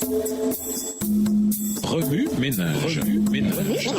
Remue ménage. Remue ménage.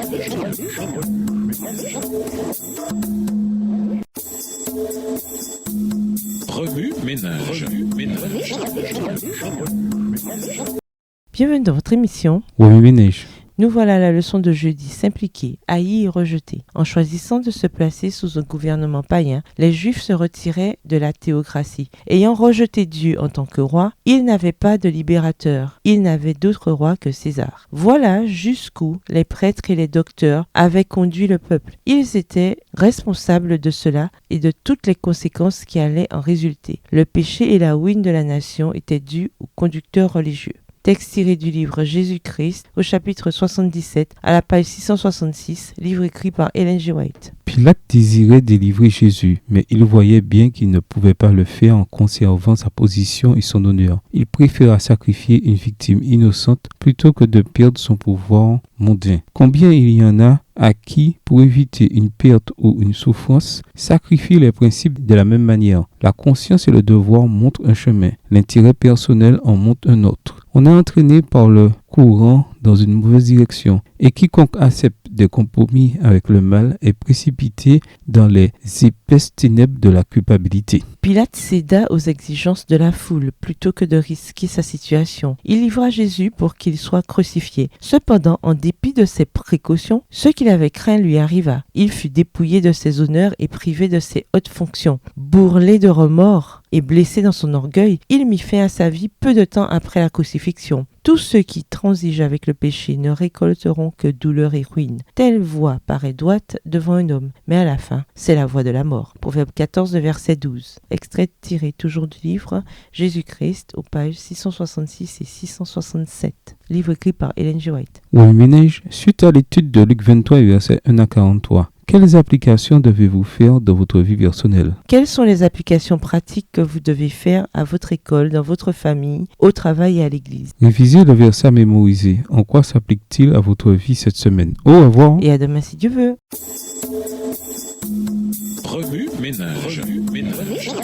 Bienvenue dans votre émission. Remue ménage. Nous voilà à la leçon de jeudi, s'impliquer, haïr et rejeter. En choisissant de se placer sous un gouvernement païen, les Juifs se retiraient de la théocratie. Ayant rejeté Dieu en tant que roi, ils n'avaient pas de libérateur. Ils n'avaient d'autre roi que César. Voilà jusqu'où les prêtres et les docteurs avaient conduit le peuple. Ils étaient responsables de cela et de toutes les conséquences qui allaient en résulter. Le péché et la ruine de la nation étaient dus aux conducteurs religieux. Texte tiré du livre Jésus-Christ au chapitre 77 à la page 666, livre écrit par Ellen G. White. Pilate désirait délivrer Jésus, mais il voyait bien qu'il ne pouvait pas le faire en conservant sa position et son honneur. Il préféra sacrifier une victime innocente plutôt que de perdre son pouvoir mondain. Combien il y en a à qui, pour éviter une perte ou une souffrance, sacrifient les principes de la même manière. La conscience et le devoir montrent un chemin, l'intérêt personnel en montre un autre. On est entraîné par le courant dans une mauvaise direction, et quiconque accepte des compromis avec le mal est précipité dans les épaisses ténèbres de la culpabilité. Pilate céda aux exigences de la foule plutôt que de risquer sa situation. Il livra Jésus pour qu'il soit crucifié. Cependant, en dépit de ses précautions, ce qu'il avait craint lui arriva. Il fut dépouillé de ses honneurs et privé de ses hautes fonctions. Bourrelé de remords et blessé dans son orgueil, il mit fin à sa vie peu de temps après la crucifixion. Tous ceux qui transigent avec le péché ne récolteront que douleur et ruine. Telle voie paraît droite devant un homme, mais à la fin, c'est la voie de la mort. Proverbe 14, verset 12. Extrait tiré toujours du livre Jésus-Christ aux pages 666 et 667. Livre écrit par Ellen G. White. Remue ménage, suite à l'étude de Luc 23, versets 1 à 43. Quelles applications devez-vous faire dans votre vie personnelle? Quelles sont les applications pratiques que vous devez faire à votre école, dans votre famille, au travail et à l'église? Révisez le verset à mémoriser. En quoi s'applique-t-il à votre vie cette semaine? Au revoir. Et à demain si Dieu veut. Remue ménage. Remue ménage.